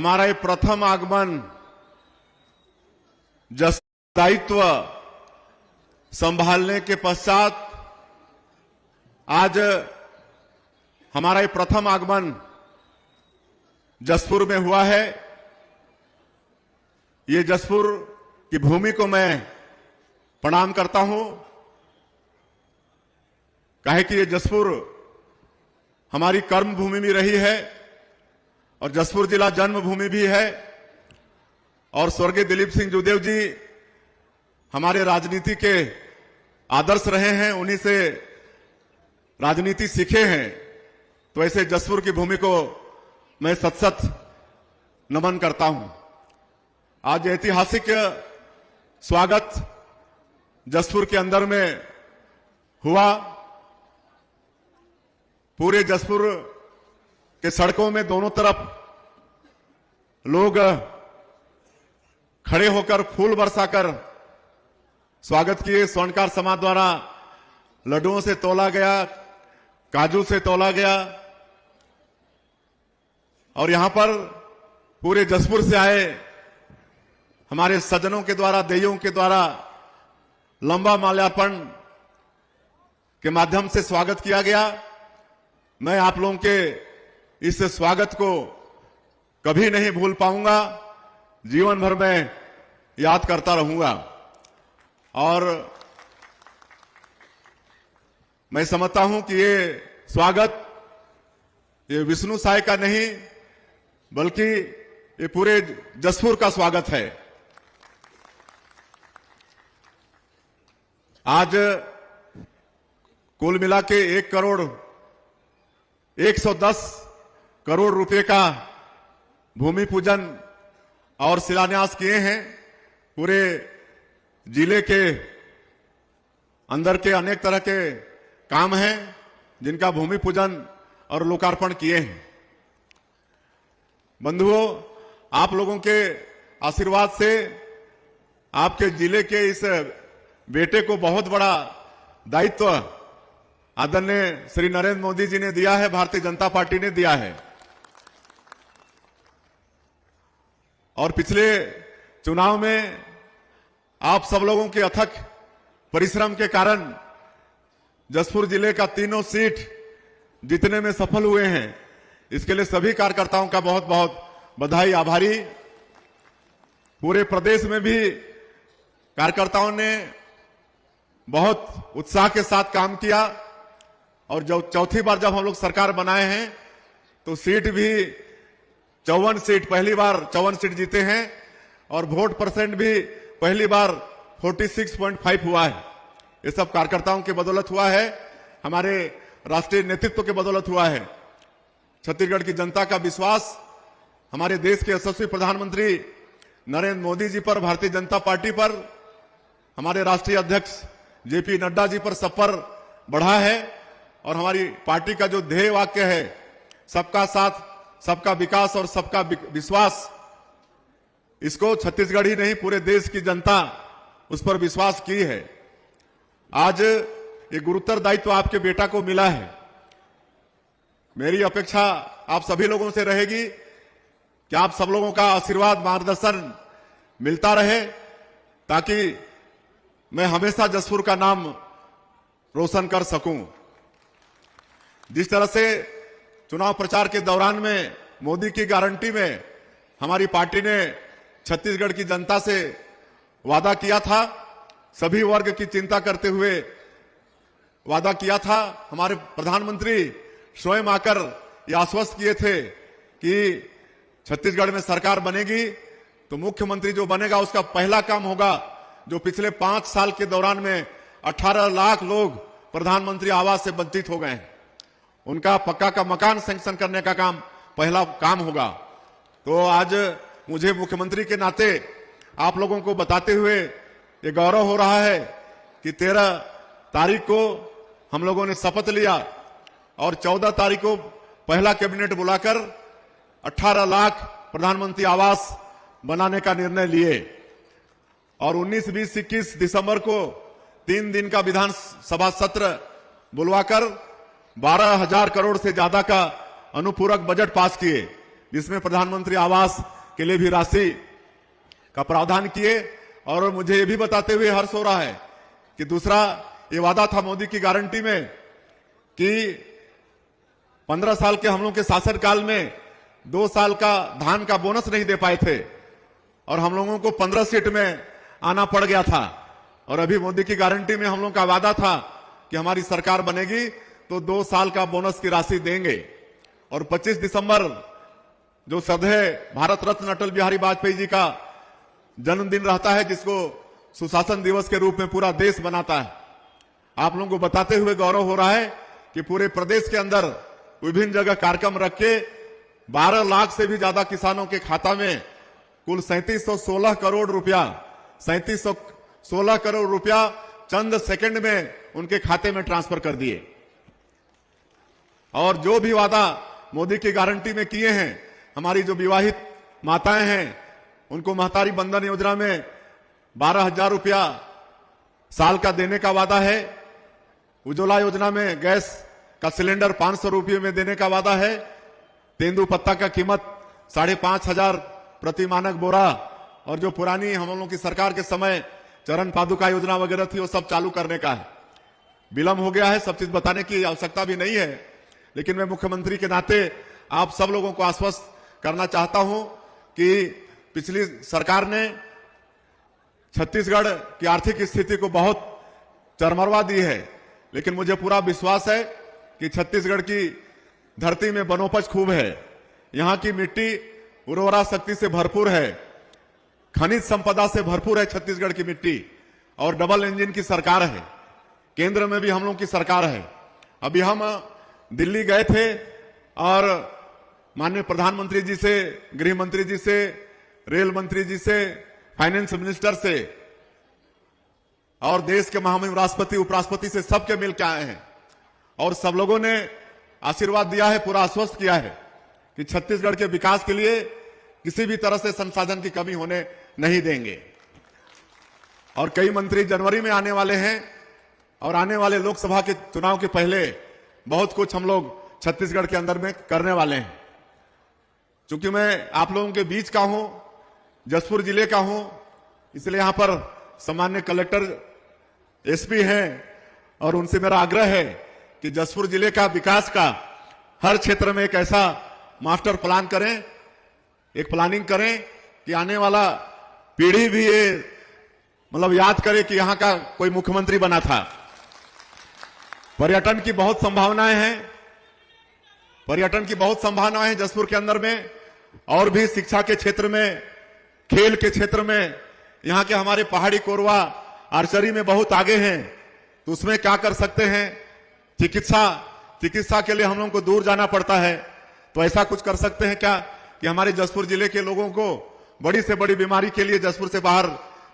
हमारा ये प्रथम आगमन दायित्व संभालने के पश्चात आज हमारा ये प्रथम आगमन जसपुर में हुआ है। ये जसपुर की भूमि को मैं प्रणाम करता हूं, काहे कि ये जसपुर हमारी कर्म भूमि भी रही है और जसपुर जिला जन्मभूमि भी है। और स्वर्गीय दिलीप सिंह जूदेव जी हमारे राजनीति के आदर्श रहे हैं, उन्हीं से राजनीति सीखे हैं। तो ऐसे जसपुर की भूमि को मैं सत सत नमन करता हूं। आज ऐतिहासिक स्वागत जसपुर के अंदर में हुआ। पूरे जसपुर के सड़कों में दोनों तरफ लोग खड़े होकर फूल बरसाकर स्वागत किए। स्वर्णकार समाज द्वारा लड्डुओं से तोला गया, काजू से तोला गया और यहां पर पूरे जसपुर से आए हमारे सज्जनों के द्वारा, देइयों के द्वारा लंबा माल्यार्पण के माध्यम से स्वागत किया गया। मैं आप लोगों के इस स्वागत को कभी नहीं भूल पाऊंगा, जीवन भर में याद करता रहूंगा। और मैं समझता हूं कि ये स्वागत ये विष्णु साय का नहीं बल्कि ये पूरे जसपुर का स्वागत है। आज कुल मिला के 1,110 करोड़ रुपए का भूमि पूजन और शिलान्यास किए हैं। पूरे जिले के अंदर के अनेक तरह के काम हैं जिनका भूमि पूजन और लोकार्पण किए हैं। बंधुओं, आप लोगों के आशीर्वाद से आपके जिले के इस बेटे को बहुत बड़ा दायित्व आदरणीय श्री नरेंद्र मोदी जी ने दिया है, भारतीय जनता पार्टी ने दिया है। और पिछले चुनाव में आप सब लोगों के अथक परिश्रम के कारण जसपुर जिले का तीनों सीट जीतने में सफल हुए हैं। इसके लिए सभी कार्यकर्ताओं का बहुत बहुत बधाई, आभारी। पूरे प्रदेश में भी कार्यकर्ताओं ने बहुत उत्साह के साथ काम किया और जब चौथी बार जब हम लोग सरकार बनाए हैं तो सीट भी 54 सीट, पहली बार 54 सीट जीते हैं और वोट परसेंट भी पहली बार 46.5 हुआ है। ये सब कार्यकर्ताओं के बदौलत हुआ है, हमारे राष्ट्रीय नेतृत्व के बदौलत हुआ है। छत्तीसगढ़ की जनता का विश्वास हमारे देश के यशस्वी प्रधानमंत्री नरेंद्र मोदी जी पर, भारतीय जनता पार्टी पर, हमारे राष्ट्रीय अध्यक्ष जेपी नड्डा जी पर सब पर बढ़ा है। और हमारी पार्टी का जो ध्येय वाक्य है, सबका साथ, सबका विकास और सबका विश्वास, इसको छत्तीसगढ़ ही नहीं पूरे देश की जनता उस पर विश्वास की है। आज ये गुरुतर दायित्व आपके बेटा को मिला है। मेरी अपेक्षा आप सभी लोगों से रहेगी कि आप सब लोगों का आशीर्वाद, मार्गदर्शन मिलता रहे ताकि मैं हमेशा जसपुर का नाम रोशन कर सकूं। जिस तरह से चुनाव प्रचार के दौरान में मोदी की गारंटी में हमारी पार्टी ने छत्तीसगढ़ की जनता से वादा किया था, सभी वर्ग की चिंता करते हुए वादा किया था। हमारे प्रधानमंत्री स्वयं आकर ये आश्वस्त किए थे कि छत्तीसगढ़ में सरकार बनेगी तो मुख्यमंत्री जो बनेगा उसका पहला काम होगा जो पिछले 5 साल के दौरान में 18 लाख लोग प्रधानमंत्री आवास से वंचित हो गए हैं, उनका पक्का का मकान सैंक्शन करने का काम पहला काम होगा। तो आज मुझे मुख्यमंत्री के नाते आप लोगों को बताते हुए ये गौरव हो रहा है कि 13 तारीख को हम लोगों ने शपथ लिया और 14 तारीख को पहला कैबिनेट बुलाकर 18 लाख प्रधानमंत्री आवास बनाने का निर्णय लिए और 19, 20, 21 दिसंबर को 3 दिन का विधानसभा सत्र बुलवाकर 12,000 करोड़ से ज्यादा का अनुपूरक बजट पास किए, जिसमें प्रधानमंत्री आवास के लिए भी राशि का प्रावधान किए। और मुझे ये भी बताते हुए हर्ष हो रहा है कि दूसरा ये वादा था मोदी की गारंटी में कि 15 साल के हम लोग के शासनकाल में 2 साल का धान का बोनस नहीं दे पाए थे और हम लोगों को 15 सीट में आना पड़ गया था। और अभी मोदी की गारंटी में हम लोग का वादा था कि हमारी सरकार बनेगी तो 2 साल का बोनस की राशि देंगे। और 25 दिसंबर जो श्रद्धेय भारत रत्न अटल बिहारी वाजपेयी जी का जन्मदिन रहता है, जिसको सुशासन दिवस के रूप में पूरा देश मनाता है, आप लोगों को बताते हुए गौरव हो रहा है कि पूरे प्रदेश के अंदर विभिन्न जगह कार्यक्रम रख के 12 लाख से भी ज्यादा किसानों के खाता में कुल 3716 करोड़ रुपया 3716 करोड़ रुपया चंद सेकंड में उनके खाते में ट्रांसफर कर दिए। और जो भी वादा मोदी की गारंटी में किए हैं, हमारी जो विवाहित माताएं हैं उनको महतारी बंधन योजना में 12,000 रुपया साल का देने का वादा है। उज्ज्वला योजना में गैस का सिलेंडर 500 रुपये में देने का वादा है। तेंदू पत्ता का कीमत 5,500 प्रति मानक बोरा, और जो पुरानी हम लोगों की सरकार के समय चरण पादुका योजना वगैरह थी वो सब चालू करने का है। विलंब हो गया है, सब चीज बताने की आवश्यकता भी नहीं है, लेकिन मैं मुख्यमंत्री के नाते आप सब लोगों को आश्वस्त करना चाहता हूं कि पिछली सरकार ने छत्तीसगढ़ की आर्थिक स्थिति को बहुत चरमरवा दी है, लेकिन मुझे पूरा विश्वास है कि छत्तीसगढ़ की धरती में वनोपज खूब है, यहां की मिट्टी उर्वरा शक्ति से भरपूर है, खनिज संपदा से भरपूर है छत्तीसगढ़ की मिट्टी, और डबल इंजन की सरकार है, केंद्र में भी हम लोग की सरकार है। अभी हम दिल्ली गए थे और माननीय प्रधानमंत्री जी से, गृह मंत्री जी से, रेल मंत्री जी से, फाइनेंस मिनिस्टर से और देश के महामहिम राष्ट्रपति उपराष्ट्रपति से सबके मिल के आए हैं, और सब लोगों ने आशीर्वाद दिया है, पूरा आश्वस्त किया है कि छत्तीसगढ़ के विकास के लिए किसी भी तरह से संसाधन की कमी होने नहीं देंगे। और कई मंत्री जनवरी में आने वाले हैं, और आने वाले लोकसभा के चुनाव के पहले बहुत कुछ हम लोग छत्तीसगढ़ के अंदर में करने वाले हैं। चूंकि मैं आप लोगों के बीच का हूं, जसपुर जिले का हूं, इसलिए यहां पर सामान्य कलेक्टर एसपी हैं, और उनसे मेरा आग्रह है कि जसपुर जिले का विकास का हर क्षेत्र में एक ऐसा मास्टर प्लान करें, एक प्लानिंग करें कि आने वाला पीढ़ी भी ये मतलब याद करे कि यहां का कोई मुख्यमंत्री बना था। पर्यटन की बहुत संभावनाएं हैं, पर्यटन की बहुत संभावनाएं हैं जसपुर के अंदर में, और भी शिक्षा के क्षेत्र में, खेल के क्षेत्र में यहां के हमारे पहाड़ी कोरवा आर्चरी में बहुत आगे हैं, तो उसमें क्या कर सकते हैं। चिकित्सा के लिए हम लोगों को दूर जाना पड़ता है, तो ऐसा कुछ कर सकते हैं क्या कि हमारे जसपुर जिले के लोगों को बड़ी से बड़ी बीमारी के लिए जसपुर से बाहर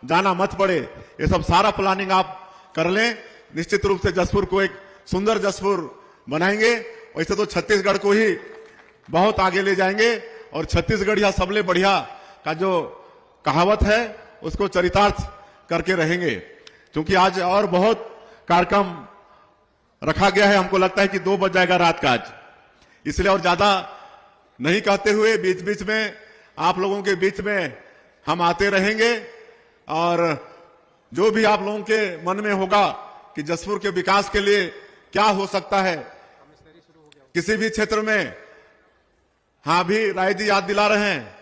जाना मत पड़े। ये सब सारा प्लानिंग आप कर लें, निश्चित रूप से जसपुर को एक सुंदर जसपुर बनाएंगे। वैसे तो छत्तीसगढ़ को ही बहुत आगे ले जाएंगे, और छत्तीसगढ़ या सबले बढ़िया का जो कहावत है उसको चरितार्थ करके रहेंगे। क्योंकि आज और बहुत कार्यक्रम रखा गया है, हमको लगता है कि 2 बज जाएगा रात का आज, इसलिए और ज्यादा नहीं कहते हुए बीच बीच में आप लोगों के बीच में हम आते रहेंगे, और जो भी आप लोगों के मन में होगा कि जसपुर के विकास के लिए क्या हो सकता है किसी भी क्षेत्र में। हाँ, अभी राय जी याद दिला रहे हैं,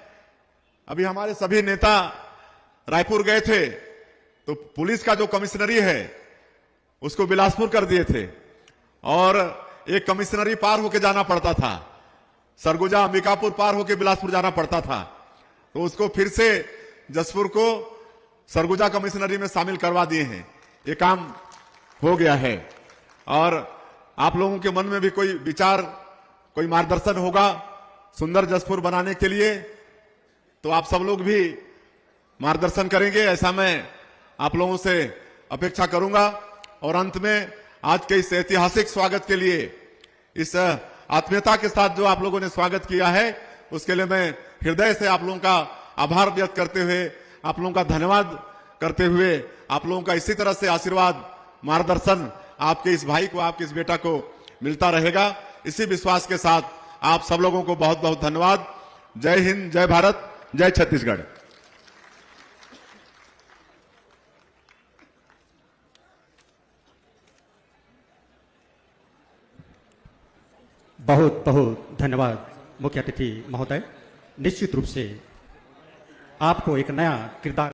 अभी हमारे सभी नेता रायपुर गए थे तो पुलिस का जो कमिश्नरी है उसको बिलासपुर कर दिए थे, और एक कमिश्नरी पार होके जाना पड़ता था, सरगुजा अंबिकापुर पार होके बिलासपुर जाना पड़ता था, तो उसको फिर से जसपुर को सरगुजा कमिश्नरी में शामिल करवा दिए हैं। ये काम हो गया है, और आप लोगों के मन में भी कोई विचार, कोई मार्गदर्शन होगा सुंदर जसपुर बनाने के लिए, तो आप सब लोग भी मार्गदर्शन करेंगे, ऐसा मैं आप लोगों से अपेक्षा करूंगा। और अंत में आज के इस ऐतिहासिक स्वागत के लिए, इस आत्मीयता के साथ जो आप लोगों ने स्वागत किया है, उसके लिए मैं हृदय से आप लोगों का आभार व्यक्त करते हुए, आप लोगों का धन्यवाद करते हुए, आप लोगों का इसी तरह से आशीर्वाद, मार्गदर्शन आपके इस भाई को, आपके इस बेटा को मिलता रहेगा, इसी विश्वास के साथ आप सब लोगों को बहुत बहुत धन्यवाद। जय हिंद, जय भारत, जय छत्तीसगढ़। बहुत बहुत धन्यवाद मुख्य अतिथि महोदय। निश्चित रूप से आपको एक नया किरदार